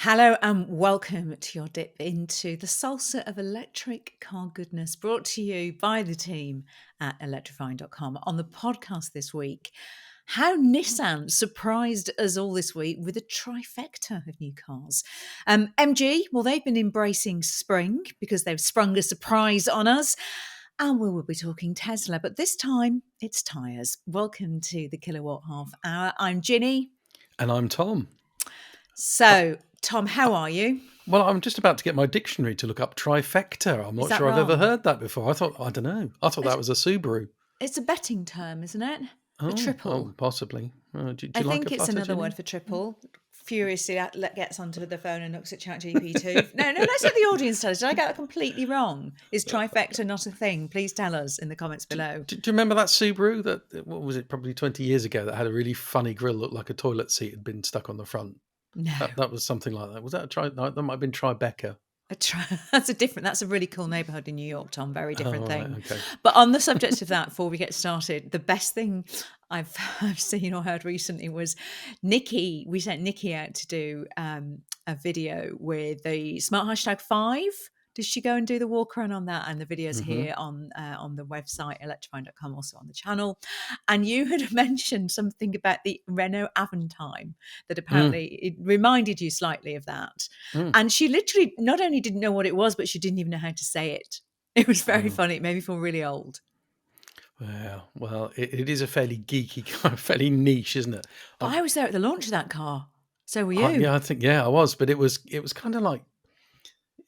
Hello and welcome to your dip into the salsa of electric car goodness, brought to you by the team at electrifying.com. On the podcast this week, how Nissan surprised us all this week with a trifecta of new cars. MG, well, they've been embracing spring because they've sprung a surprise on us. And we will be talking Tesla, but this time it's tyres. Welcome to the Kilowatt Half Hour. I'm Ginny. And I'm Tom. So, Tom, how are you? Well, I'm just about to get my dictionary to look up trifecta. I'm not sure I've ever heard that before. I don't know. I thought that was a Subaru. It's a betting term, isn't it? A triple. Oh, possibly. Do I you like think it's another word for triple. Furiously gets onto the phone and looks at ChatGPT. No, let's let the audience tell us. Did I get that completely wrong? Is trifecta not a thing? Please tell us in the comments below. Do you remember that Subaru that, what was it, probably 20 years ago, that had a really funny grille, looked like a toilet seat had been stuck on the front? No. That was something like that. Was that no, that might have been Tribeca. That's a really cool neighbourhood in New York, Tom. Very different thing. Right, okay. But on the subject of that, before we get started, the best thing I've seen or heard recently was Nikki. We sent Nikki out to do a video with the Smart #5. Did she go and do the walk around on that? And the video's here on the website, electrifying.com, also on the channel. And you had mentioned something about the Renault Aventime that apparently it reminded you slightly of that. And she literally not only didn't know what it was, but she didn't even know how to say it. It was very funny. It made me feel really old. Well, it is a fairly geeky, fairly niche, isn't it? But I was there at the launch of that car. So were you? I think I was. But it was kind of like,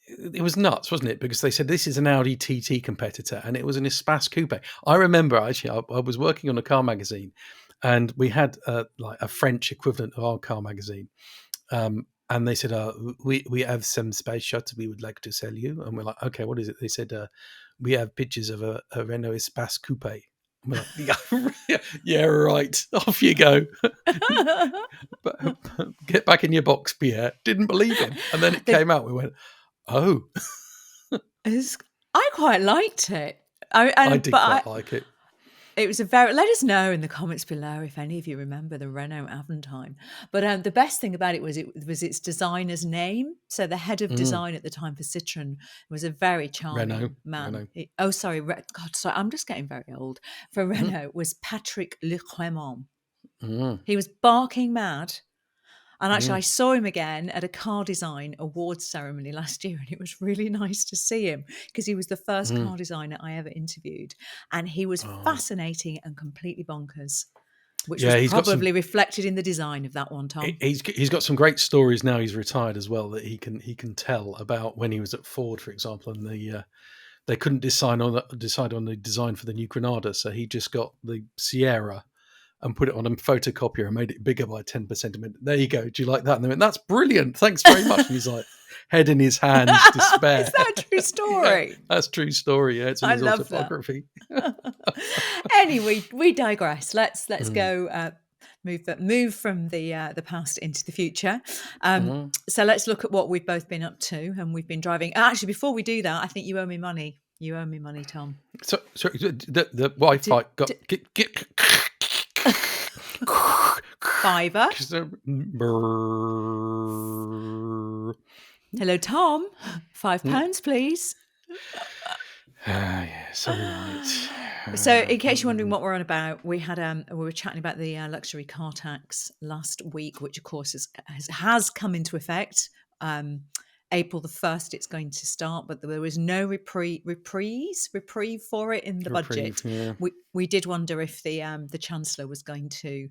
it was nuts, wasn't it? Because they said this is an Audi TT competitor, and it was an Espace Coupe. I remember actually, I was working on a car magazine, and we had like a French equivalent of our car magazine, and they said, "We have some space shots we would like to sell you." And we're like, "Okay, what is it?" They said, "We have pictures of a Renault Espace Coupe." And we're like, yeah, right. Off you go. But get back in your box, Pierre. Didn't believe him, and then it came out. We went, "Oh." I quite liked it. I did quite like it. It was let us know in the comments below if any of you remember the Renault Aventime. But the best thing about it was its designer's name. So the head of design at the time for Citroen was a very charming man. Renault. Sorry, I'm just getting very old. For Renault was Patrick Leclément. He was barking mad. And actually, I saw him again at a car design awards ceremony last year, and it was really nice to see him because he was the first car designer I ever interviewed. And he was fascinating and completely bonkers, which was probably reflected in the design of that one, Tom. He's got some great stories now he's retired as well, that he can tell about when he was at Ford, for example, and they couldn't decide on the design for the new Granada, so he just got the Sierra and put it on a photocopier and made it bigger by 10%. I mean, there you go. Do you like that? And they went, "That's brilliant. Thanks very much." And he's like, head in his hands, despair. Is that a true story? Yeah, that's a true story. Yeah, it's in his autobiography. Anyway, we digress. Let's go move from the past into the future. So let's look at what we've both been up to, and we've been driving. Actually, before we do that, I think you owe me money. You owe me money, Tom. So the Wi-Fi got... Fiver. Hello, Tom. £5, please. Yes, all right. So, in case you're wondering what we're on about, we were chatting about the luxury car tax last week, which of course has come into effect. April the 1st, it's going to start, but there was no reprieve for it in the budget. Yeah. We did wonder if the Chancellor was going to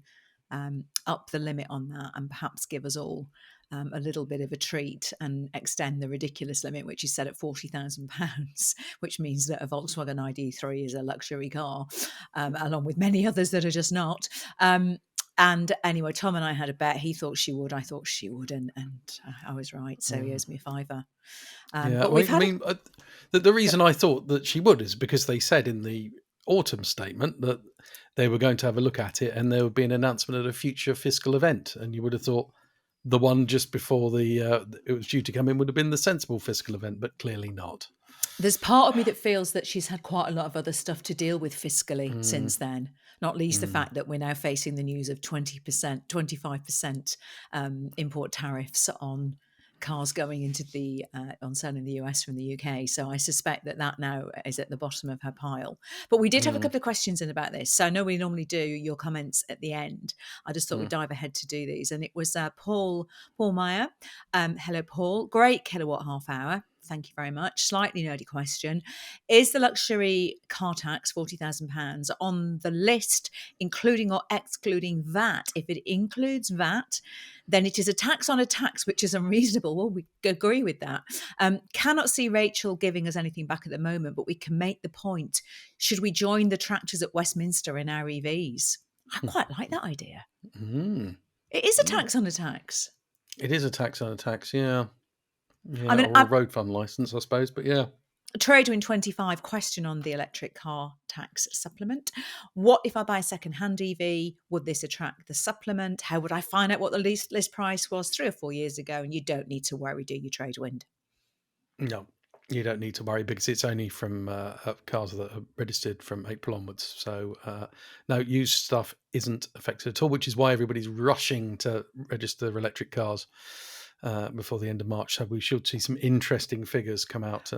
up the limit on that and perhaps give us all a little bit of a treat and extend the ridiculous limit, which is set at £40,000, which means that a Volkswagen ID3 is a luxury car, along with many others that are just not. And anyway, Tom and I had a bet. He thought she would. I thought she would. And I was right. So he owes me a £5. But the reason I thought that she would is because they said in the autumn statement that they were going to have a look at it and there would be an announcement at a future fiscal event. And you would have thought the one just before it was due to come in would have been the sensible fiscal event, but clearly not. There's part of me that feels that she's had quite a lot of other stuff to deal with fiscally since then, not least the fact that we're now facing the news of 25% import tariffs on cars going into the on sale in the US from the UK. So I suspect that now is at the bottom of her pile. But we did have a Mm. couple of questions in about this. So I know we normally do your comments at the end. I just thought we'd Mm. dive ahead to do these. And it was Paul Meyer. Hello, Paul. Great kilowatt half hour. Thank you very much. Slightly nerdy question. Is the luxury car tax £40,000 on the list, including or excluding VAT? If it includes VAT, then it is a tax on a tax, which is unreasonable. Well, we agree with that. Cannot see Rachel giving us anything back at the moment, but we can make the point. Should we join the tractors at Westminster in our EVs? I quite like that idea. Mm. It is a Mm. tax on a tax. It is a tax on a tax, yeah. I Yeah, mean, or a road fund license, I suppose, but yeah. Tradewin 25 question on the electric car tax supplement. What if I buy a second-hand EV? Would this attract the supplement? How would I find out what the list price was 3 or 4 years ago? And you don't need to worry, do you, Tradewin? No, you don't need to worry because it's only from cars that are registered from April onwards. So, no, used stuff isn't affected at all, which is why everybody's rushing to register their electric cars before the end of March. So we should see some interesting figures come out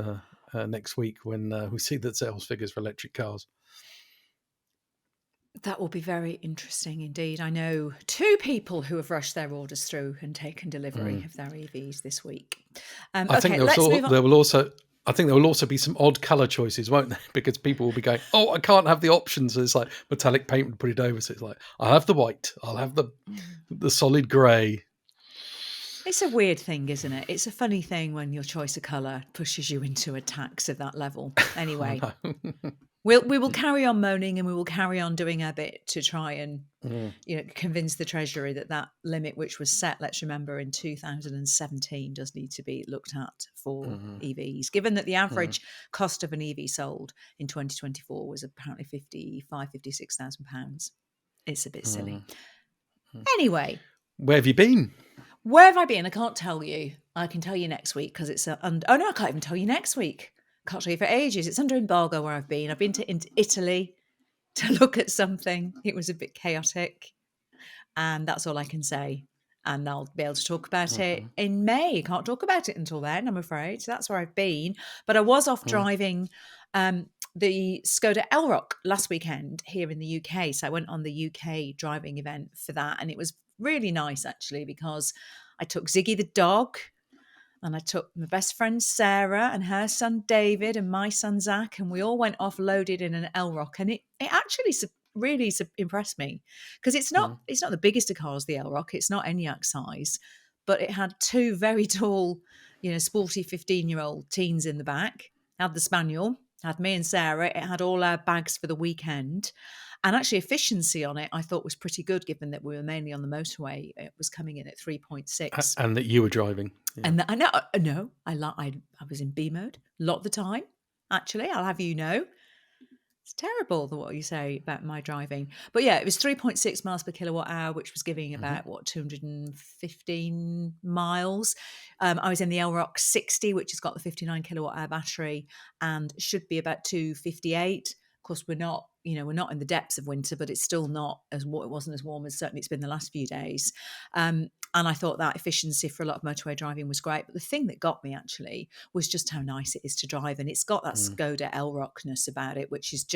next week when we see the sales figures for electric cars. That will be very interesting indeed. I know 2 people who have rushed their orders through and taken delivery of their EVs this week. I think Okay, let's move on. there will also. I think there will also be some odd colour choices, won't there? Because people will be going, "Oh, I can't have the options." It's like metallic paint would put it over. So it's like, I'll have the white. I'll have the solid grey. It's a weird thing, isn't it? It's a funny thing when your choice of colour pushes you into a tax of that level. Anyway, we will carry on moaning and we will carry on doing our bit to try and convince the Treasury that limit, which was set, let's remember, in 2017, does need to be looked at for EVs, given that the average cost of an EV sold in 2024 was apparently £56,000. It's a bit silly. Anyway. Where have you been? Where have I been? I can't tell you. I can tell you next week because it's oh no, I can't even tell you next week. Can't tell you for ages. It's under embargo where I've been. I've been to Italy to look at something. It was a bit chaotic, and that's all I can say. And I'll be able to talk about it in May. Can't talk about it until then, I'm afraid. So that's where I've been. But I was off driving the Skoda Elroq last weekend here in the UK. So I went on the UK driving event for that, and it was really nice actually because I took Ziggy the dog and I took my best friend Sarah and her son David and my son Zach, and we all went off loaded in an Elroq, and it actually really impressed me because it's not the biggest of cars, the Elroq. It's not ENIAC size, but it had 2 very tall, sporty 15-year-old teens in the back. It had the Spaniel, had me and Sarah. It had all our bags for the weekend. And actually, efficiency on it, I thought was pretty good, given that we were mainly on the motorway. It was coming in at 3.6, And that you were driving. Yeah. and I know, I was in B mode a lot of the time. Actually, I'll have you know, it's terrible what you say about my driving. But yeah, it was 3.6 miles per kilowatt hour, which was giving about 215 miles. I was in the Elroq 60, which has got the 59 kilowatt hour battery, and should be about 258. Of course, we're not in the depths of winter, but it's still not it wasn't as warm as certainly it's been the last few days. And I thought that efficiency for a lot of motorway driving was great. But the thing that got me actually was just how nice it is to drive. And it's got that Skoda Elroqness about it, which is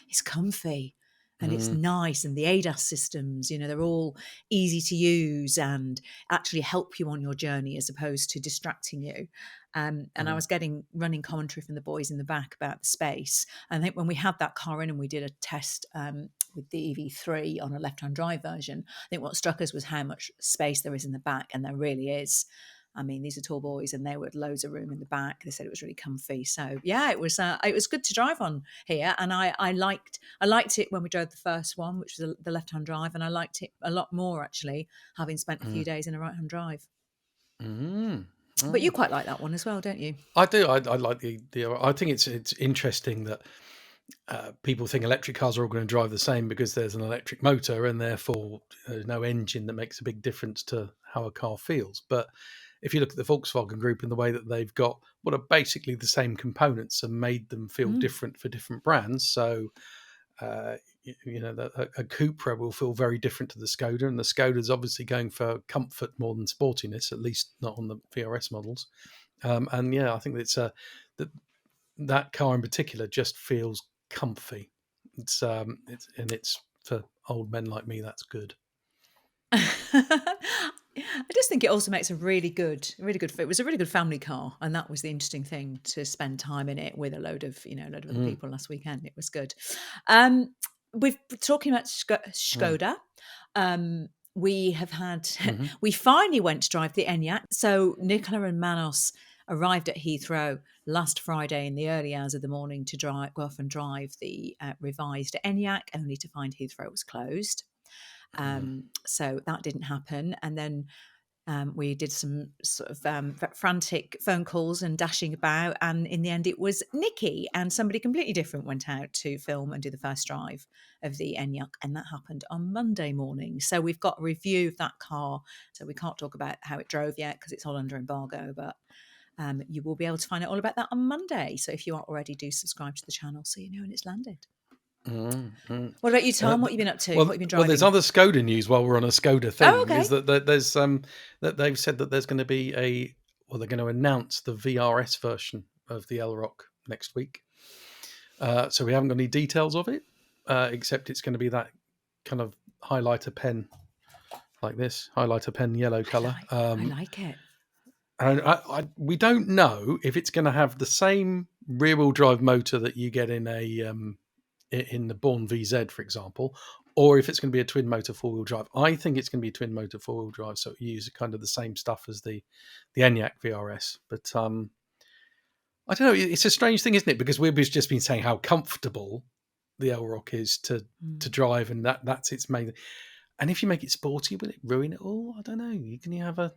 it's comfy and it's nice. And the ADAS systems, they're all easy to use and actually help you on your journey as opposed to distracting you. And I was getting running commentary from the boys in the back about the space. And I think when we had that car in and we did a test with the EV3 on a left-hand drive version, I think what struck us was how much space there is in the back, and there really is. I mean, these are tall boys, and they were loads of room in the back. They said it was really comfy. So yeah, it was good to drive on here, and I liked it when we drove the first one, which was the left-hand drive, and I liked it a lot more actually, having spent a few days in a right-hand drive. But you quite like that one as well, don't you? I do. I like the. I think it's interesting that people think electric cars are all going to drive the same because there's an electric motor and therefore there's no engine that makes a big difference to how a car feels. But if you look at the Volkswagen Group and the way that they've got what are basically the same components and made them feel different for different brands, so A Cupra will feel very different to the Skoda, and the Skoda's obviously going for comfort more than sportiness, at least not on the VRS models. And yeah, I think it's that car in particular just feels comfy. It's for old men like me. That's good. I just think it also makes a really good. It was a really good family car, and that was the interesting thing, to spend time in it with a load of other people last weekend. It was good. We've been talking about Skoda. We have had. We finally went to drive the Enyaq. So Nicola and Manos arrived at Heathrow last Friday in the early hours of the morning to go off and drive the revised Enyaq, only to find Heathrow was closed. So that didn't happen. And then we did some sort of frantic phone calls and dashing about. And in the end, it was Nikki and somebody completely different went out to film and do the first drive of the Enyaq. And that happened on Monday morning. So we've got a review of that car. So we can't talk about how it drove yet because it's all under embargo. But you will be able to find out all about that on Monday. So if you aren't already, do subscribe to the channel so you know when it's landed. What about you, Tom? What have you been up to? What have you been driving? Well, there's other Skoda news while we're on a Skoda thing. Oh, okay. Is that there's that they've said that there's going to be they're going to announce the VRS version of the Elroq next week. So we haven't got any details of it, except it's going to be that kind of highlighter pen, like this highlighter pen yellow color. I like it. And we don't know if it's going to have the same rear-wheel drive motor that you get in the Born VZ, for example, or if it's going to be a twin motor four-wheel drive. I think it's going to be a twin motor four-wheel drive, so it uses kind of the same stuff as the Enyaq VRS. But I don't know. It's a strange thing, isn't it? Because we've just been saying how comfortable the Elroq is to drive, and that's its main. And if you make it sporty, will it ruin it all? I don't know. Can you have a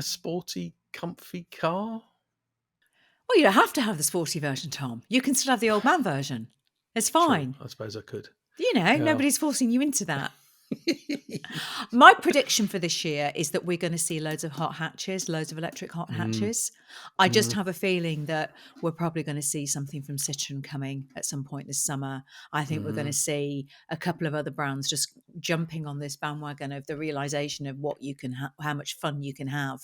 sporty, comfy car? Well, you don't have to have the sporty version, Tom. You can still have the old man version. It's fine. True. I suppose I could. Nobody's forcing you into that. My prediction for this year is that we're going to see loads of hot hatches, loads of electric hot hatches. I just have a feeling that we're probably going to see something from Citroen coming at some point this summer. I think we're going to see a couple of other brands just jumping on this bandwagon of the realization of what you can how much fun you can have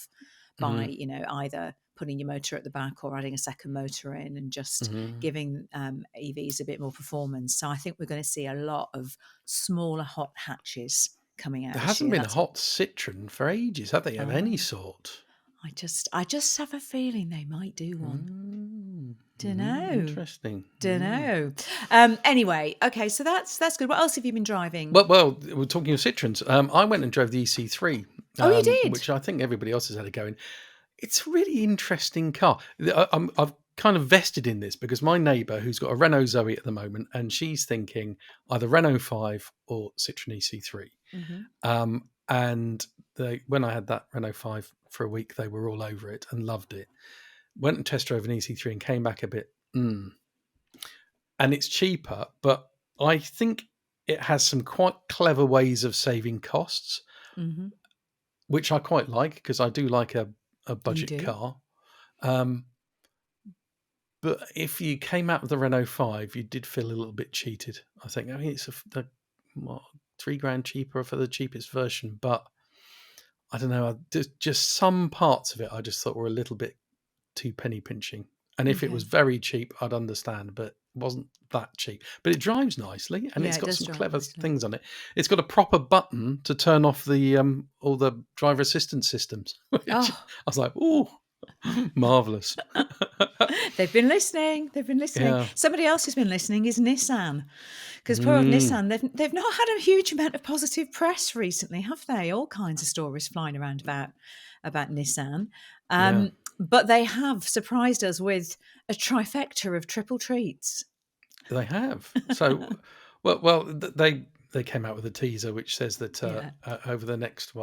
by either putting your motor at the back or adding a second motor in and just giving EVs a bit more performance. So I think we're going to see a lot of smaller hot hatches coming out. There hasn't been a hot Citroen for ages, have they, of any sort? I just have a feeling they might do one. Dunno. Interesting. Dunno. Anyway, okay, so that's good. What else have you been driving? Well, we're talking of Citroens. I went and drove the EC3. Oh, you did? Which I think everybody else has had a go in. It's a really interesting car. I've kind of vested in this because my neighbour, who's got a Renault Zoe at the moment, and she's thinking either Renault 5 or Citroen EC3. And when I had that Renault 5 for a week, they were all over it and loved it. Went and test drove an EC3 and came back a bit, and it's cheaper, but I think it has some quite clever ways of saving costs, which I quite like because I do like a budget car. But if you came out with the Renault 5, you did feel a little bit cheated, I think. I mean, it's $3,000 cheaper for the cheapest version, but I don't know, just some parts of it I just thought were a little bit too penny pinching. And if it was very cheap, I'd understand, but it wasn't that cheap. But it drives nicely, and it's got some clever things on it. It's got a proper button to turn off the all the driver assistance systems. I was like, ooh, marvellous. They've been listening. Yeah. Somebody else who's been listening is Nissan. Because poor old Nissan, they've not had a huge amount of positive press recently, have they? All kinds of stories flying around about Nissan. But they have surprised us with a trifecta of triple treats. They have. So, well, they came out with a teaser which says that over the next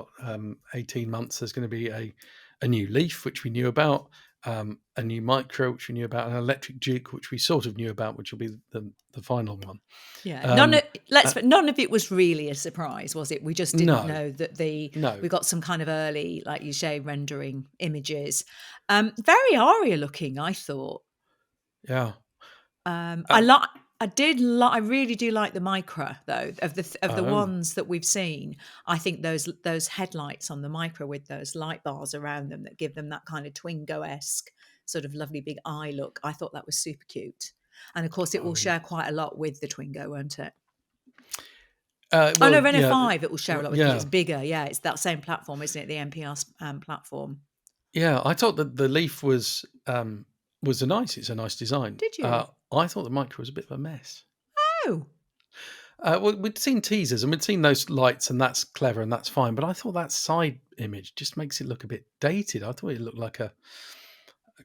18 months, there's going to be a new Leaf, which we knew about, a new Micra, which we knew about, an electric Duke, which we sort of knew about, which will be the final one. Yeah, none of it was really a surprise, was it? We just didn't know that we got some kind of early, like you say, rendering images. Very Aria looking, I thought. Yeah. I I really do like the Micra though. Of the Oh, ones that we've seen, I think those headlights on the Micra with those light bars around them that give them that kind of Twingo-esque sort of lovely big eye look. I thought that was super cute. And of course, it will oh. share quite a lot with the Twingo, won't it? Oh no, Well, Renault yeah, 5 it will share a lot with because yeah, it's bigger. Yeah, it's that same platform, isn't it? The NPR platform. yeah. I thought that the Leaf was a nice. It's a nice design. Did you? I thought the Micro was a bit of a mess. Oh, Well, we'd seen teasers and we'd seen those lights, and that's clever and that's fine. But I thought that side image just makes it look a bit dated. I thought it looked like a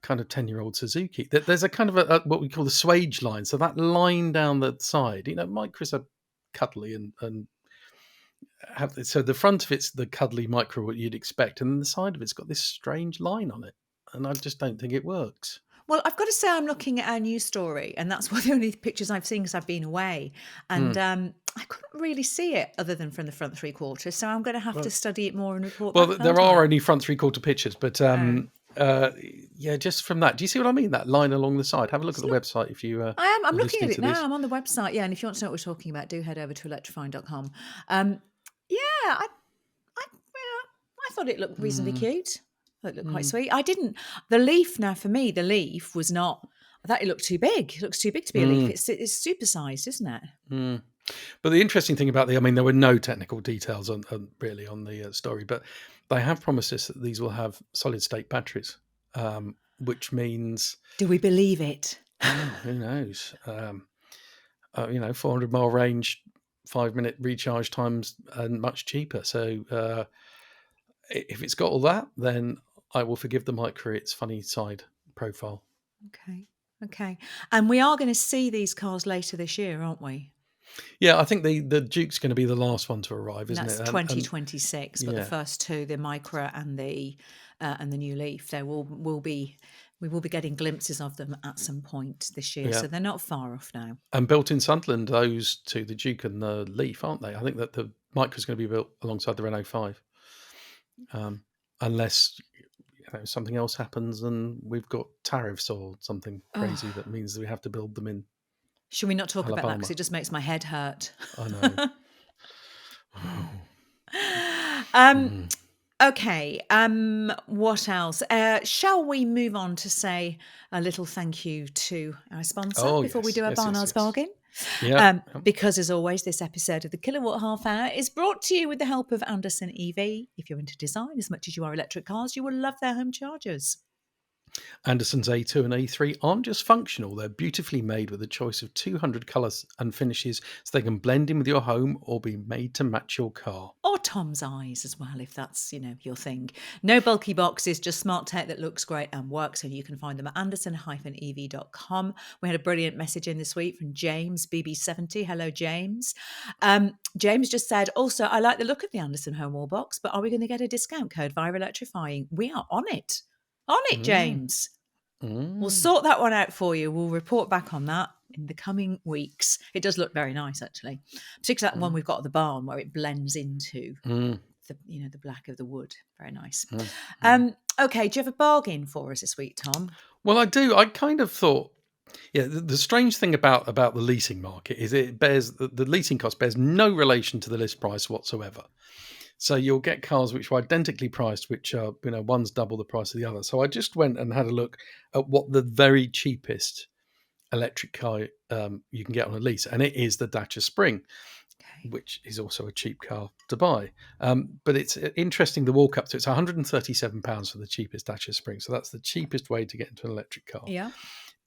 kind of 10-year-old Suzuki. There's a kind of a what we call the swage line. So that line down the side, Micros are cuddly and have so the front of it's the cuddly Micro what you'd expect, and then the side of it's got this strange line on it, and I just don't think it works. well, I've got to say, I'm looking at our news story, and that's one of the only pictures I've seen because I've been away. And Hmm. I couldn't really see it other than from the front three quarters. So I'm going to have to Well, study it more and report well, back, there aren't are I? only front three-quarter pictures, but Oh. uh, yeah, just from that, do you see what I mean? That line along the side. Have a look at Just the look, website if you I am. I'm are looking listening at it to now. this. I'm on the website. Yeah. And if you want to know what we're talking about, do head over to electrifying.com. Yeah. I thought it looked reasonably Mm, cute. I thought it looked quite mm, sweet. I didn't. The Leaf, now for me, the Leaf was not. I thought it looked too big. It looks too big to be a Leaf. mm, It's supersized, isn't it? mm. But the interesting thing about I mean, there were no technical details really on the story, but they have promised us that these will have solid state batteries, which means, Do we believe it? well, who knows? 400-mile range, 5-minute recharge times, and much cheaper. So if it's got all that, then I will forgive the Micra its funny side profile. Okay. Okay. And we are going to see these cars later this year, aren't we? Yeah, I think the Duke's going to be the last one to arrive, And isn't that's it? And 2026. But the yeah, first two, the Micra and the new Leaf, we will be getting glimpses of them at some point this year. yeah. So they're not far off now. And built in Sunderland, those two, the Duke and the Leaf, aren't they? I think that the Mitra's going to be built alongside the Renault 5, unless something else happens and we've got tariffs or something crazy Oh, that means that we have to build them in should we not talk about that? Because Alabama. it just makes my head hurt. I know. um, Mhm. Okay. What else? Shall we move on to say a little thank you to our sponsor Oh before we yes, do our yes, yes, Barnard's yes. bargain? Yeah. Yep. Because as always, this episode of the Kilowatt Half Hour is brought to you with the help of Anderson EV. If you're into design as much as you are electric cars, you will love their home chargers. Anderson's A2 and A3 aren't just functional, they're beautifully made with a choice of 200 colours and finishes so they can blend in with your home or be made to match your car. Or Tom's eyes as well, if that's, your thing. No bulky boxes, just smart tech that looks great and works. And you can find them at anderson-ev.com. We had a brilliant message in this week from James, BB70. Hello, James. James just said, also, I like the look of the Anderson home wall box, but are we going to get a discount code via Electrifying? We are on it. On it, Mm, James. We'll mm, sort that one out for you. We'll report back on that in the coming weeks. It does look very nice, actually, particularly that one mm, we've got at the barn where it blends into mm, the black of the wood. Very nice. mm, mm. Okay, do you have a bargain for us this week, Tom? Well, I do. I kind of thought, yeah, the strange thing about the leasing market is it bears the leasing cost bears no relation to the list price whatsoever. So you'll get cars which are identically priced, which are one's double the price of the other. So I just went and had a look at what the very cheapest electric car you can get on a lease, and it is the Dacia Spring, Okay. which is also a cheap car to buy. But it's interesting the walk up to it's £137 for the cheapest Dacia Spring. So that's the cheapest way to get into an electric car. Yeah.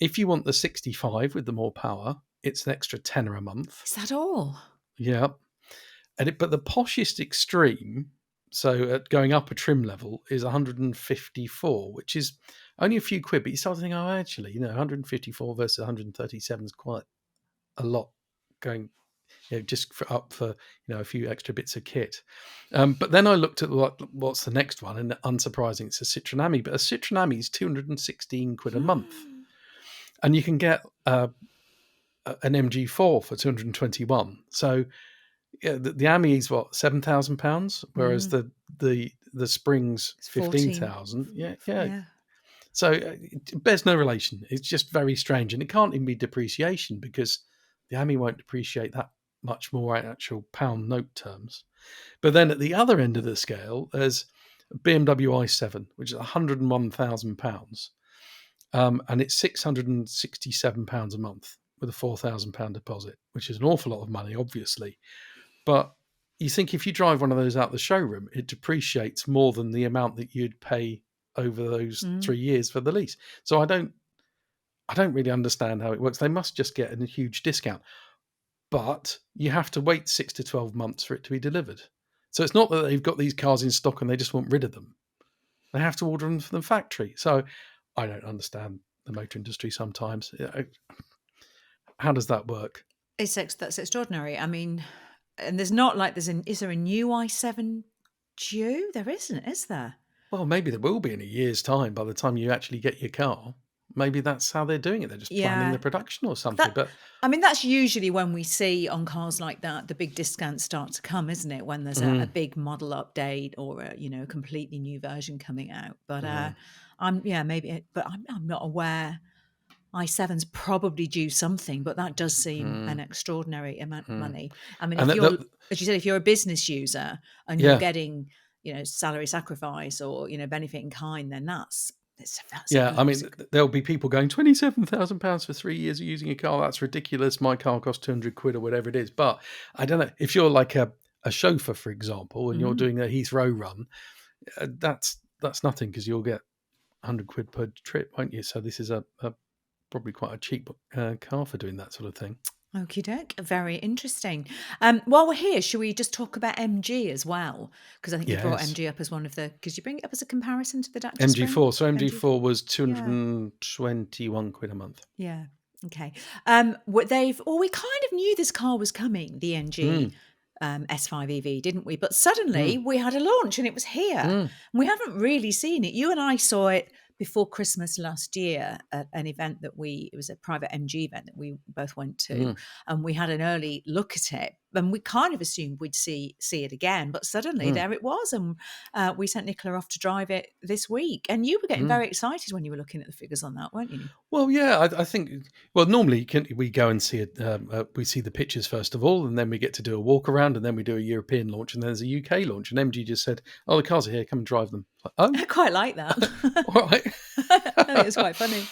If you want the 65 with the more power, it's an extra tenner a month. Is that all? Yeah. But the poshest extreme, so at going up a trim level, is 154, which is only a few quid. But you start to think, oh, actually, 154 versus 137 is quite a lot going, just up for a few extra bits of kit. But then I looked at what's the next one, and unsurprising, it's a Citroen Ami. But a Citroen Ami is 216 quid a month, and you can get an MG4 for 221. So yeah, the Ami is what, £7,000, whereas the Spring's It's 14. 15,000. Yeah, yeah. Yeah. So it bears no relation. It's just very strange, and it can't even be depreciation because The AMI won't depreciate that much more in actual pound note terms. But then at the other end of the scale, there's a BMW i7, which is £101,000. And it's £667 a month with a £4,000 deposit, which is an awful lot of money, obviously. But you think if you drive one of those out the showroom, it depreciates more than the amount that you'd pay over those 3 years for the lease. So I don't really understand how it works. They must just get a huge discount. But you have to wait 6 to 12 months for it to be delivered. So it's not that they've got these cars in stock and they just want rid of them. They have to order them from the factory. So I don't understand the motor industry sometimes. How does that work? That's extraordinary. I mean, and there's not like is there a new i7 due? There isn't, is there? Well, maybe there will be in a year's time by the time you actually get your car. Maybe that's how they're doing it. They're just planning the production or something. But I mean, that's usually when we see on cars like that, the big discounts start to come, isn't it? When there's a big model update or a completely new version coming out. But I'm not aware. i7's probably due something, but that does seem an extraordinary amount of money. I mean, And as you said, if you're a business user and you're getting, salary sacrifice or, benefit in kind, then that's I mean, there'll be people going £27,000 for 3 years of using a car. That's ridiculous. My car costs £200 or whatever it is. But I don't know if you're like a chauffeur, for example, and you're doing a Heathrow run. That's nothing because you'll get £100 per trip, won't you? So this is a probably quite a cheap car for doing that sort of thing. Okie doke, very interesting. While we're here, should we just talk about MG as well? Because I think you brought MG up as one of the. Because you bring it up as a comparison to the daftest MG4. So MG4 was £221 a month. Yeah. Okay. We kind of knew this car was coming, the MG. S5 EV, didn't we? But suddenly we had a launch and it was here. We haven't really seen it. You and I saw it before Christmas last year at an event it was a private MG event that we both went to, and we had an early look at it, and we kind of assumed we'd see it again, but suddenly there it was, and we sent Nicola off to drive it this week, and you were getting very excited when you were looking at the figures on that, weren't you? Well, yeah, I think. Well, normally we go and see it. We see the pictures first of all, and then we get to do a walk around, and then we do a European launch, and then there's a UK launch. And MG just said, "Oh, the cars are here. Come and drive them." Like, oh, I quite like that. All right. I think it's quite funny.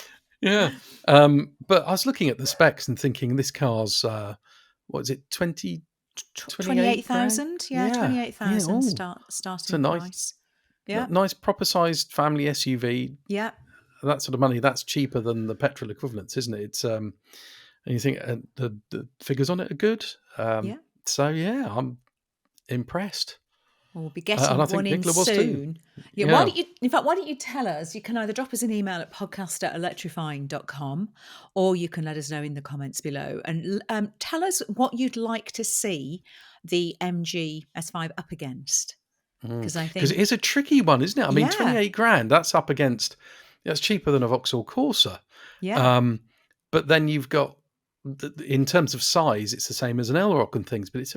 Yeah, but I was looking at the specs and thinking, this car's what is it, 28,000? Yeah, 28,000 starting price. Yeah, nice proper sized family SUV. Yeah, that sort of money, that's cheaper than the petrol equivalents, isn't it? It's and you think the figures on it are good. So yeah, I'm impressed. We'll be getting one in soon. Yeah. Why don't you tell us? You can either drop us an email at podcast@electrifying.com, or you can let us know in the comments below and tell us what you'd like to see the MG S5 up against. Because I think it is a tricky one, isn't it? I mean, 28 grand, that's up against, that's cheaper than a Vauxhall Corsa. Yeah. But then you've got, in terms of size, it's the same as an Elroq and things, but it's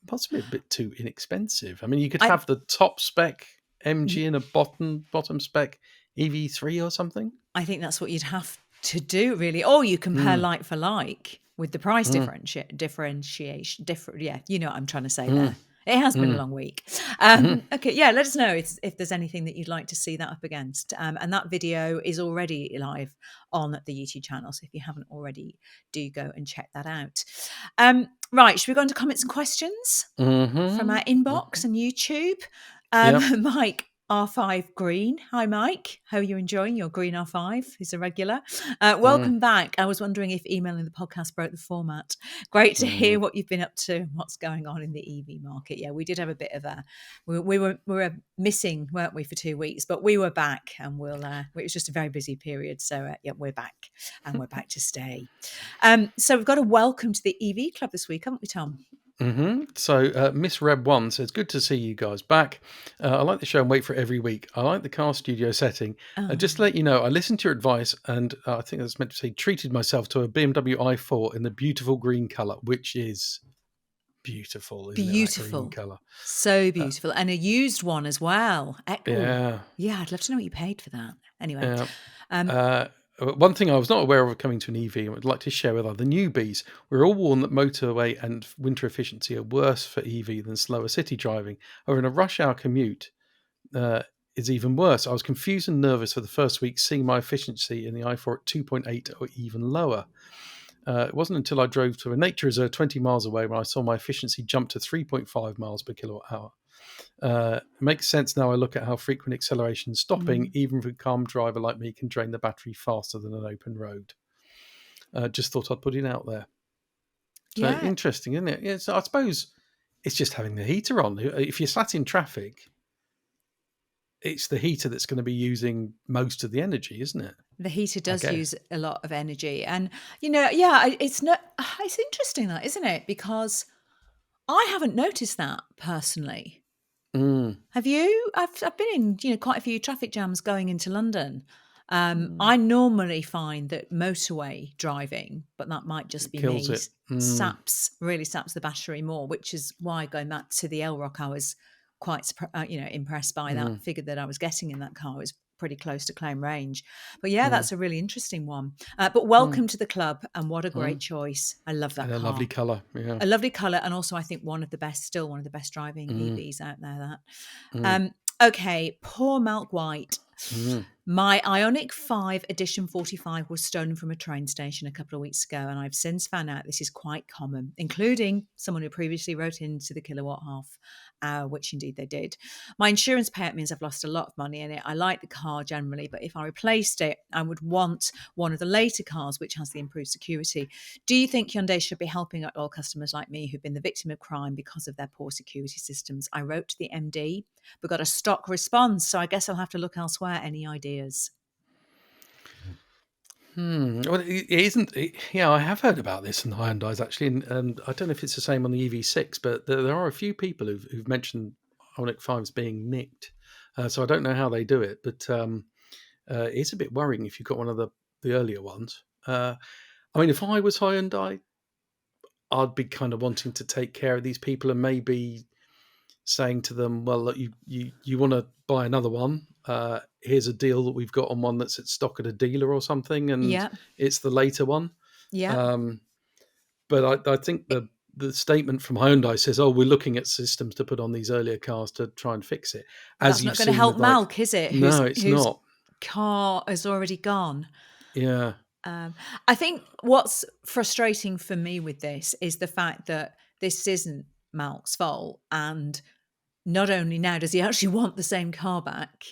possibly a bit too inexpensive. I mean, you could have the top spec MG and a bottom spec EV3 or something. I think that's what you'd have to do, really. Or you compare like for like with the price differentiation. Yeah, you know what I'm trying to say there. It has been a long week. Okay, yeah, let us know if there's anything that you'd like to see that up against. And that video is already live on the YouTube channel. So if you haven't already, do go and check that out. Right, should we go on to comments and questions from our inbox and YouTube? Mike R5 Green. Hi, Mike. How are you enjoying your green R5? He's a regular. Welcome back. I was wondering if emailing the podcast broke the format. Great to hear what you've been up to and what's going on in the EV market. Yeah, we did have a bit of we were missing, weren't we, for 2 weeks, but we were back, and it was just a very busy period. So yeah, we're back, and we're back to stay. So we've got a welcome to the EV Club this week, haven't we, Tom? So Miss Reb1 says, good to see you guys back. I like the show and wait for it every week. I like the car studio setting. Just to let you know, I listened to your advice, and I think I was meant to say treated myself to a BMW i4 in the beautiful green colour, which is beautiful, isn't it, that green colour? So beautiful. And a used one as well. Yeah, I'd love to know what you paid for that. Anyway. One thing I was not aware of coming to an EV and would like to share with other newbies, we're all warned that motorway and winter efficiency are worse for EV than slower city driving. However, in a rush hour commute, is even worse. I was confused and nervous for the first week seeing my efficiency in the i4 at 2.8 or even lower. It wasn't until I drove to a nature reserve 20 miles away when I saw my efficiency jump to 3.5 miles per kilowatt hour. It makes sense now I look at how frequent acceleration stopping, even for a calm driver like me, can drain the battery faster than an open road. Just thought I'd put it out there. So Yeah. interesting, isn't it? Yeah, so I suppose it's just having the heater on. If you're sat in traffic, it's the heater that's going to be using most of the energy, isn't it? The heater I does guess. use a lot of energy. And, yeah, it's not, it's interesting that, isn't it? Because I haven't noticed that personally. Mm. Have you? I've been in, quite a few traffic jams going into London. Mm. I normally find that motorway driving, but that might just It be kills me, it. Mm. really saps the battery more, which is why going back to the Elroq, I was quite, impressed by that Mm. figure that I was getting in that car. It was pretty close to claim range. But yeah, Mm. that's a really interesting one. But Mm. welcome to the club, and what a great Mm. choice. I love that And a lovely car. colour. Yeah. A lovely colour, and also I think still one of the best driving Mm. EVs out there. That. Mm. Okay, poor Milk White. Mm. My Ionic 5 Edition 45 was stolen from a train station a couple of weeks ago, and I've since found out this is quite common, including someone who previously wrote into the Kilowatt Half Hour, which indeed they did. My insurance payout means I've lost a lot of money in it. I like the car generally, but if I replaced it, I would want one of the later cars, which has the improved security. Do you think Hyundai should be helping out all customers like me who've been the victim of crime because of their poor security systems? I wrote to the MD, but got a stock response, so I guess I'll have to look elsewhere. Any ideas? Well, it isn't. Yeah, I have heard about this in Hyundai's actually, and I don't know if it's the same on the EV6, but there are a few people who've mentioned Ioniq 5s being nicked. So I don't know how they do it, but it's a bit worrying if you've got one of the earlier ones. I mean, if I was Hyundai, I'd be kind of wanting to take care of these people and maybe saying to them, "Well, look, you want to buy another one? Here's a deal that we've got on one that's at stock at a dealer or something, and Yeah, it's the later one." yeah. Um, but I think the statement from Hyundai says, "Oh, we're looking at systems to put on these earlier cars to try and fix it," as That's you've not going to seen help with like, Malk, is it? no, it's Whose not. car has already gone. Yeah. I think what's frustrating for me with this is the fact that this isn't Malk's fault, and not only now does he actually want the same car back,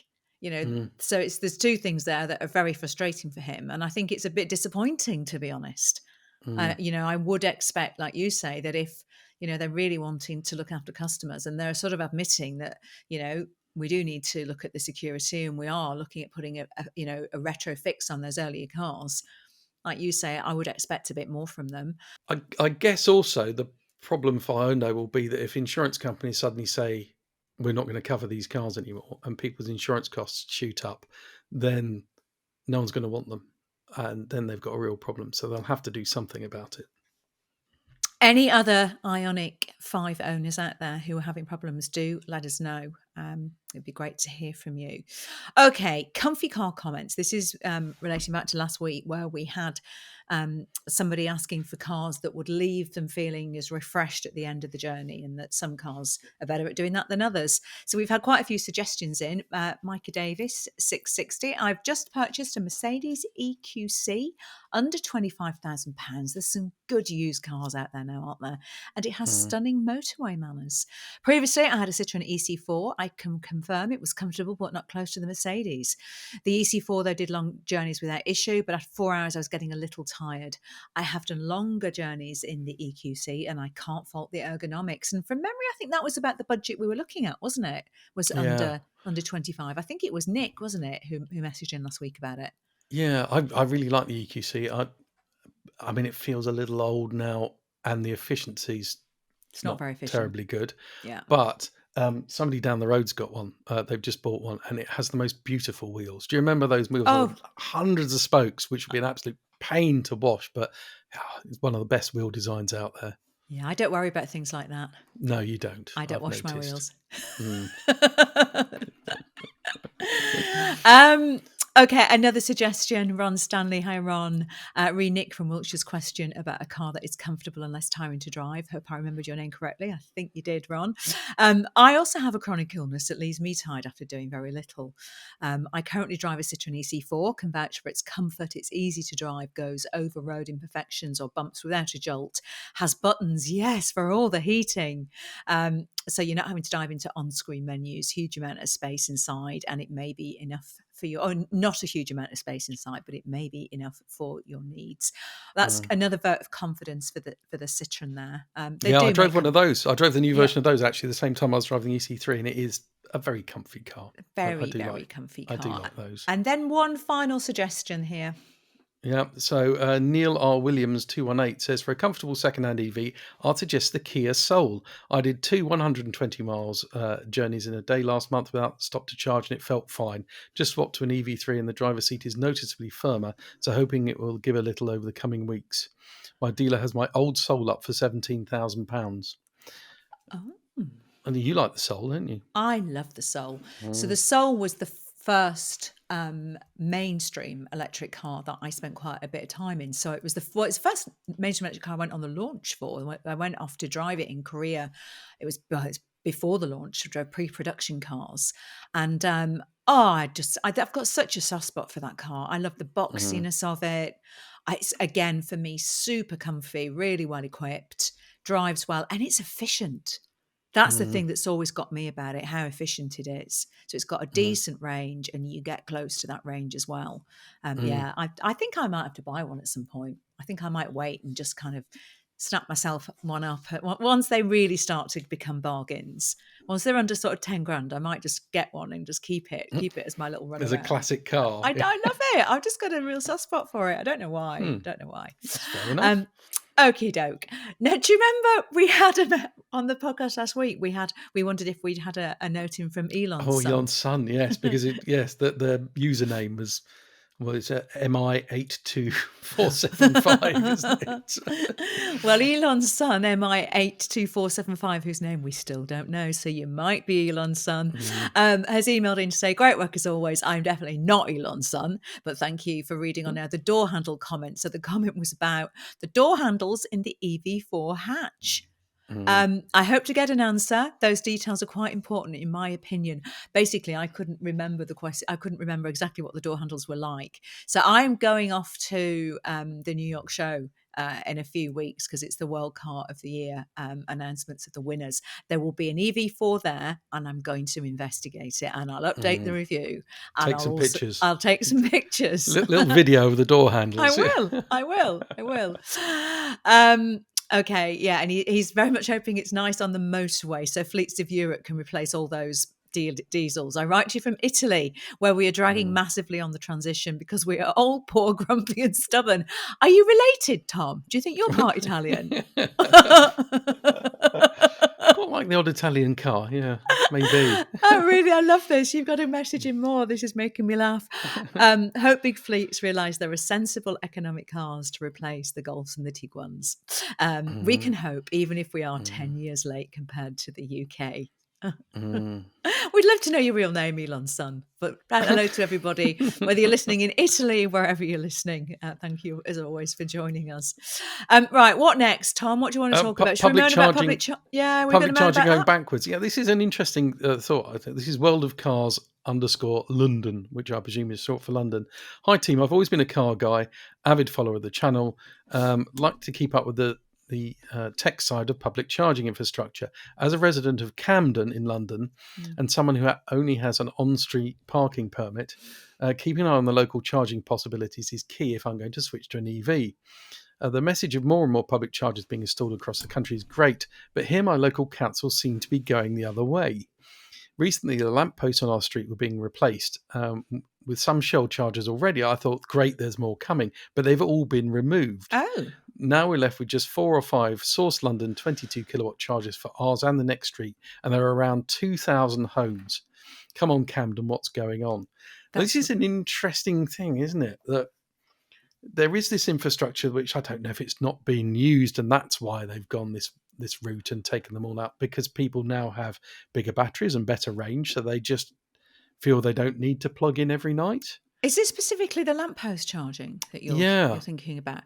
Mm, so there's two things there that are very frustrating for him, and I think it's a bit disappointing, to be honest. mm, I would expect, like you say, that if they're really wanting to look after customers, and they're sort of admitting that we do need to look at the security, and we are looking at putting a retro fix on those earlier cars. Like you say, I would expect a bit more from them. I guess also the problem for Hyundai will be that if insurance companies suddenly say we're not going to cover these cars anymore, and people's insurance costs shoot up, then no one's going to want them, and then they've got a real problem. So they'll have to do something about it. Any other Ionic 5 owners out there who are having problems, do let us know. It'd be great to hear from you. Okay, comfy car comments. This is relating back to last week where we had somebody asking for cars that would leave them feeling as refreshed at the end of the journey, and that some cars are better at doing that than others. So we've had quite a few suggestions in. Micah Davis, 660. I've just purchased a Mercedes EQC under £25,000. There's some good used cars out there now, aren't there? And it has Mm. stunning motorway manners. Previously, I had a Citroen EC4. I can confirm it was comfortable, but not close to the Mercedes. The EC4, though, did long journeys without issue, but after 4 hours, I was getting a little tired. I have done longer journeys in the EQC, and I can't fault the ergonomics. And from memory, I think that was about the budget we were looking at, wasn't it? Was Yeah, under 25. I think it was Nick, wasn't it, who messaged in last week about it. yeah. I really like the EQC. I mean, it feels a little old now, and the efficiency's It's not not very efficient. terribly good. Yeah. But somebody down the road's got one. They've just bought one, and it has the most beautiful wheels. Do you remember those wheels? There Oh, were hundreds of spokes, which would be an absolute pain to wash, but it's one of the best wheel designs out there. yeah. I don't worry about things like that. No, you don't. I don't I've wash my noticed. wheels. Mm. um, Okay, another suggestion, Ron Stanley. Hi, Ron. Nick from Wiltshire's question about a car that is comfortable and less tiring to drive. Hope I remembered your name correctly. I think you did, Ron. I also have a chronic illness that leaves me tired after doing very little. I currently drive a Citroen EC3, can vouch for its comfort. It's easy to drive, goes over road imperfections or bumps without a jolt, has buttons, yes, for all the heating. So you're not having to dive into on-screen menus, huge amount of space inside, and it may be enough for you. Oh, not a huge amount of space inside, but it may be enough for your needs. That's another vote of confidence for the Citroen there. They Yeah, do I drove make one of those. I drove the new yeah, version of those actually the same time I was driving the EC3, and it is a very comfy car. I very, do very like. comfy I do car. like those. And then one final suggestion here. Yeah. So Neil R. Williams 218 says, for a comfortable second-hand EV, I'd suggest the Kia Soul. I did 2 120 miles journeys in a day last month without stop to charge, and it felt fine. Just swapped to an EV3, and the driver's seat is noticeably firmer, so hoping it will give a little over the coming weeks. My dealer has my old Soul up for £17,000. Oh. And you like the Soul, don't you? I love the Soul. So the Soul was the first mainstream electric car that I spent quite a bit of time in. So it was it's the first mainstream electric car I went on the launch for. I went off to drive it in Korea. It's before the launch. I drove pre-production cars, and I've got such a soft spot for that car. I love the boxiness of it. It's again for me super comfy, really well equipped, drives well, and it's efficient. That's the thing that's always got me about it, how efficient it is. So it's got a decent range, and you get close to that range as well. Yeah, I think I might have to buy one at some point. I think I might wait and just kind of snap myself one up. Once they really start to become bargains, once they're under sort of 10 grand, I might just get one and just keep it as my little There's a runaround. classic car. I love it. I've just got a real soft spot for it. I don't know why. That's fair enough. Okie doke. Now, do you remember we had on the podcast last week? We wondered if we'd had a note in from Elon's son. Elon's son, yes, because the username was it's MI82475, isn't it? Well, Elon's son, MI82475, whose name we still don't know, so you might be Elon's son, has emailed in to say, great work as always. I'm definitely not Elon's son, but thank you for reading on the door handle comment. So the comment was about the door handles in the EV4 hatch. I hope to get an answer. Those details are quite important in my opinion. Basically, I couldn't remember the question. I couldn't remember exactly what the door handles were like. So I'm going off to the New York show in a few weeks because it's the World Car of the Year announcements of the winners. There will be an EV4 there, and I'm going to investigate it, and I'll update the review. And Take some pictures. I'll take some pictures. Little video of the door handles. I will. Okay, yeah, and he's very much hoping it's nice on the motorway, so fleets of Europe can replace all those diesels. I write to you from Italy, where we are dragging massively on the transition because we are all poor, grumpy, and stubborn. Are you related, Tom? Do you think you're part Italian? Quite like the odd Italian car, yeah, maybe. I love this. You've got to message him more. This is making me laugh. Hope big fleets realise there are sensible economic cars to replace the Golfs and the Tiguans. We can hope, even if we are 10 years late compared to the UK. We'd love to know your real name, Elon's son. But hello to everybody, whether you're listening in Italy, wherever you're listening. Thank you, as always, for joining us. Right, what next, Tom? What do you want to talk about? Should we moan about public charging? Yeah, we're public going to charging going backwards. Yeah, this is an interesting thought. I think this is World of Cars _London, which I presume is short for London. Hi, team. I've always been a car guy, avid follower of the channel. Like to keep up with the tech side of public charging infrastructure. As a resident of Camden in London and someone who only has an on-street parking permit, keeping an eye on the local charging possibilities is key if I'm going to switch to an EV. The message of more and more public chargers being installed across the country is great, but here my local council seem to be going the other way. Recently, the lampposts on our street were being replaced. With some Shell chargers already, I thought, great, there's more coming, but they've all been removed. Oh. Now we're left with just 4 or 5 Source London 22 kilowatt chargers for ours and the next street, and there are around 2,000 homes. Come on, Camden, what's going on? This is an interesting thing, isn't it? That there is this infrastructure which I don't know if it's not being used, and that's why they've gone this route and taken them all out, because people now have bigger batteries and better range, so they just feel they don't need to plug in every night. Is this specifically the lamppost charging that you're Yeah, thinking about?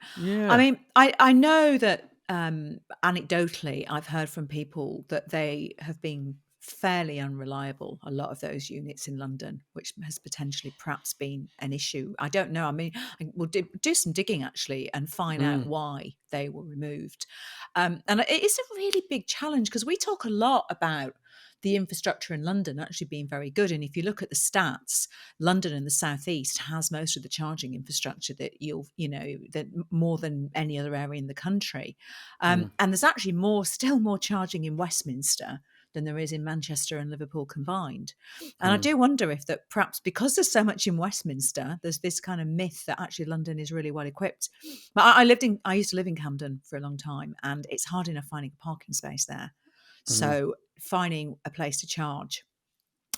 I yeah, mean, I know that anecdotally, I've heard from people that they have been fairly unreliable. A lot of those units in London, which has potentially perhaps been an issue. I don't know. I mean, we'll do some digging actually and find out mm, why they were removed. And it is a really big challenge because we talk a lot about the infrastructure in London actually being very good. And if you look at the stats, London and the southeast has most of the charging infrastructure that that more than any other area in the country. mm, And there's actually still more charging in Westminster than there is in Manchester and Liverpool combined. And I mm, do wonder if that perhaps because there's so much in Westminster, there's this kind of myth that actually London is really well equipped. But I used to live in Camden for a long time, and it's hard enough finding a parking space there. mm, So finding a place to charge,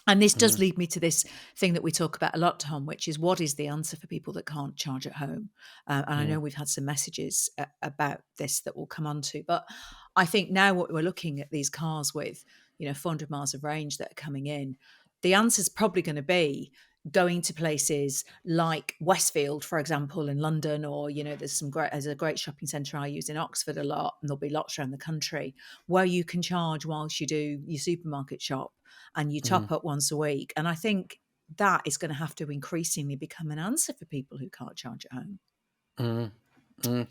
and this does mm, lead me to this thing that we talk about a lot, Tom, which is what is the answer for people that can't charge at home? And I mm, know we've had some messages about this that we'll come on to. But I think now what we're looking at these cars with, 400 miles of range that are coming in, the answer is probably going to be going to places like Westfield, for example, in London, or, there's a great shopping centre I use in Oxford a lot, and there'll be lots around the country where you can charge whilst you do your supermarket shop and you mm, top up once a week. And I think that is going to have to increasingly become an answer for people who can't charge at home. mm, mm.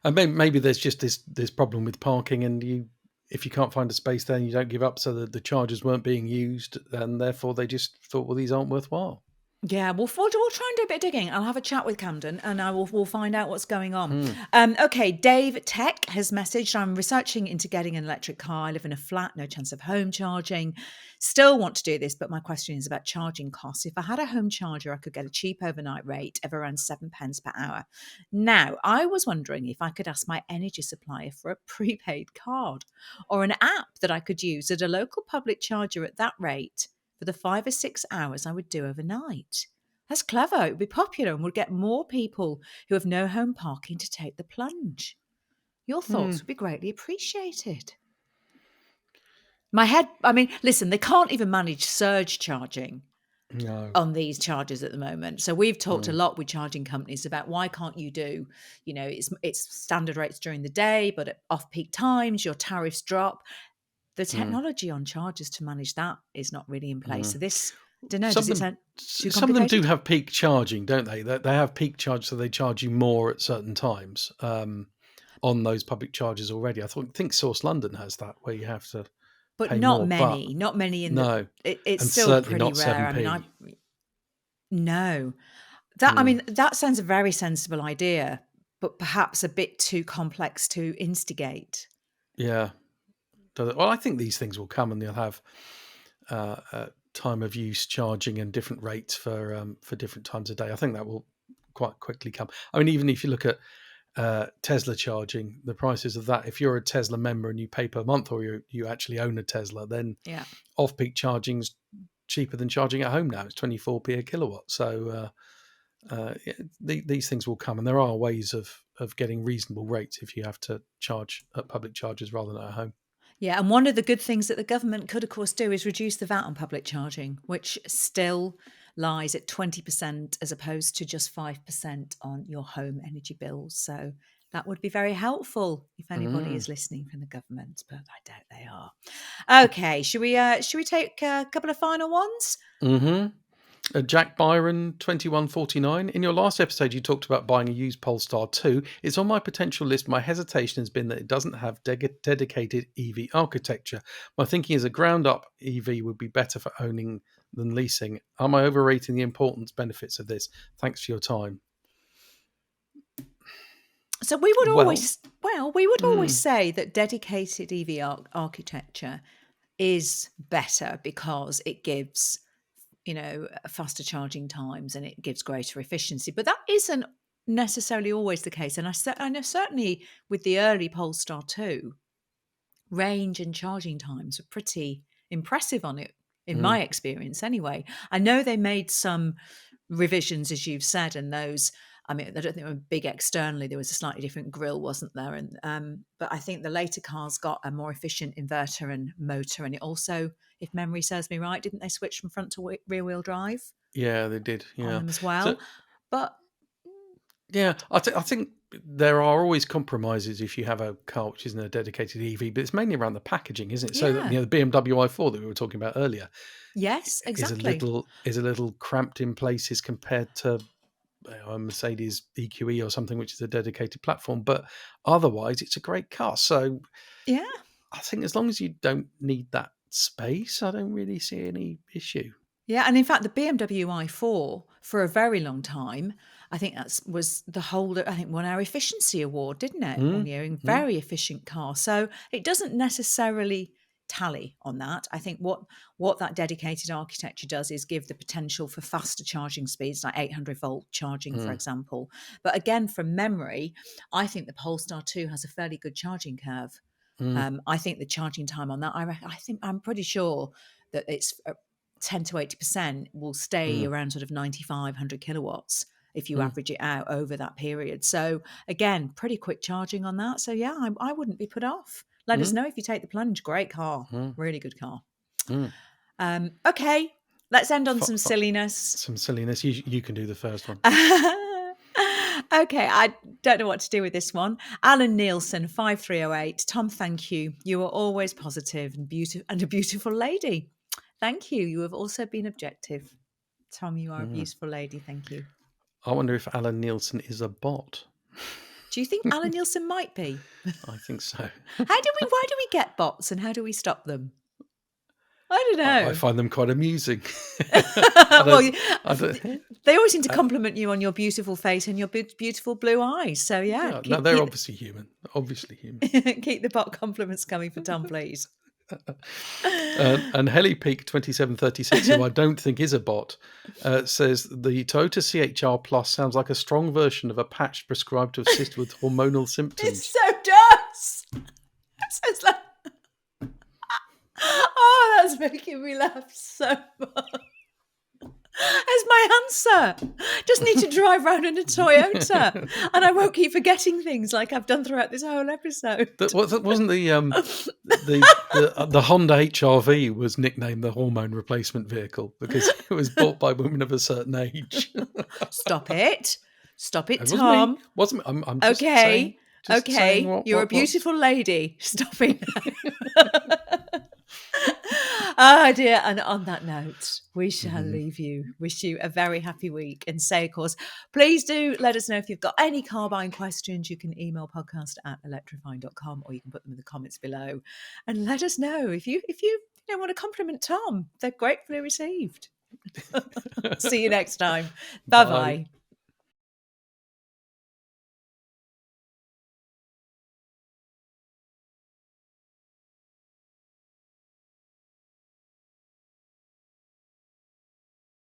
And maybe there's just this problem with parking, and if you can't find a space, then you don't give up. So the chargers weren't being used, and therefore they just thought, well, these aren't worthwhile. Yeah, we'll try and do a bit of digging. I'll have a chat with Camden and we'll find out what's going on. Mm, Okay, Dave Tech has messaged. I'm researching into getting an electric car. I live in a flat, no chance of home charging. Still want to do this, but my question is about charging costs. If I had a home charger, I could get a cheap overnight rate of around 7 pence per hour. Now, I was wondering if I could ask my energy supplier for a prepaid card or an app that I could use at a local public charger at that rate for the 5 or 6 hours I would do overnight. That's clever. It would be popular and would get more people who have no home parking to take the plunge. Your thoughts mm, would be greatly appreciated. Listen, they can't even manage surge charging no. on these chargers at the moment. So we've talked a Mm, lot with charging companies about why can't you do, it's standard rates during the day, but at off-peak times, your tariffs drop. The mm, technology on chargers to manage that is not really in place. mm. So this, don't know, Some does of it them, sound too some of them do complicated? have peak charging, don't they? They have peak charge, so they charge you more at certain times on those public charges already. Think Source London has that, where you have to But pay more, but not many in the, no, it's and still certainly pretty not rare. seven I mean, I, p. no, Mm, that sounds a very sensible idea, but perhaps a bit too complex to instigate. yeah. Well, I think these things will come, and they'll have time of use charging and different rates for different times of day. I think that will quite quickly come. I mean, even if you look at Tesla charging, the prices of that, if you're a Tesla member and you pay per month, or you actually own a Tesla, then Yeah. off peak charging's cheaper than charging at home now. It's 24p a kilowatt. So yeah, these things will come, and there are ways of getting reasonable rates if you have to charge at public charges rather than at home. Yeah, and one of the good things that the government could, of course, do is reduce the VAT on public charging, which still lies at 20% as opposed to just 5% on your home energy bills. So that would be very helpful if anybody Mm. is listening from the government, but I doubt they are. Okay, should we take a couple of final ones? Hmm. Jack Byron 2149. In your last episode, you talked about buying a used Polestar 2. It's on my potential list. My hesitation has been that it doesn't have dedicated EV architecture. My thinking is a ground up EV would be better for owning than leasing. Am I overrating the importance benefits of this? Thanks for your time. So Well, we would always mm, say that dedicated EV architecture is better because it gives faster charging times and it gives greater efficiency. But that isn't necessarily always the case. And I know certainly with the early Polestar 2, range and charging times were pretty impressive on it, in mm, my experience anyway. I know they made some revisions, as you've said, and those, I mean, I don't think they were big externally. There was a slightly different grille, wasn't there? And but I think the later cars got a more efficient inverter and motor, and it also, if memory serves me right, didn't they switch from front to rear wheel drive? Yeah, they did. on Yeah. them as So well. But yeah, I think there are always compromises if you have a car which isn't a dedicated EV, but it's mainly around the packaging, isn't it? So that, yeah, the BMW i4 that we were talking about earlier yes, exactly. is a little cramped in places compared to a Mercedes EQE or something, which is a dedicated platform. But otherwise, it's a great car. So Yeah. I think as long as you don't need that space, I don't really see any issue. Yeah, and in fact, the BMW i4 for a very long time, I think that was the whole. I think won our efficiency award, didn't it? One Mm, year, in mm, very efficient car. So it doesn't necessarily tally on that. I think what that dedicated architecture does is give the potential for faster charging speeds, like 800-volt charging, for mm, example. But again, from memory, I think the Polestar 2 has a fairly good charging curve. mm, I think the charging time on that, I think I'm pretty sure that it's 10 to 80% will stay mm, around sort of 9500 kilowatts if you mm, average it out over that period. So again, pretty quick charging on that. So yeah, I wouldn't be put off. Let us mm, know if you take the plunge. Great car, mm, really good car. mm. Okay, let's end on Fu- some fu- silliness. some silliness. You can do the first one. Okay, I don't know what to do with this one. Alan Nielsen, 5308. Tom, thank you. You are always positive and beautiful and a beautiful lady. Thank you. You have also been objective. Tom, you are a Mm. beautiful lady. Thank you. I wonder if Alan Nielsen is a bot. Do you think Alan Nielsen might be? I think so. Why do we get bots and how do we stop them? I don't I know. find them quite amusing. I Well, don't. I don't. they always seem to Uh, compliment you on your beautiful face and your beautiful blue eyes. So yeah, yeah, no, they're obviously human. Obviously human. keep the bot compliments coming for Tom, please. And Helipeak 2736, who I don't think is a bot, says the Toyota CHR Plus sounds like a strong version of a patch prescribed to assist with hormonal It symptoms. so does. It sounds like. Oh, that's making me laugh so much. That's my answer. Just need to drive around in a Toyota, and I won't keep forgetting things like I've done throughout this whole episode. That wasn't the Honda HRV was nicknamed the hormone replacement vehicle because it was bought by women of a certain age. Stop it. Stop it, It wasn't me. Tom. Wasn't me. I'm Okay. just saying Okay. what You're a what was. beautiful lady. Stop it. Ah, dear. And on that note, we shall Mhm. leave you. Wish you a very happy week. And say, of course, please do let us know if you've got any car buying questions. You can email podcast@electrifying.com or you can put them in the comments below. And let us know if you want to compliment Tom. They're gratefully received. See you next time. Bye Bye. bye.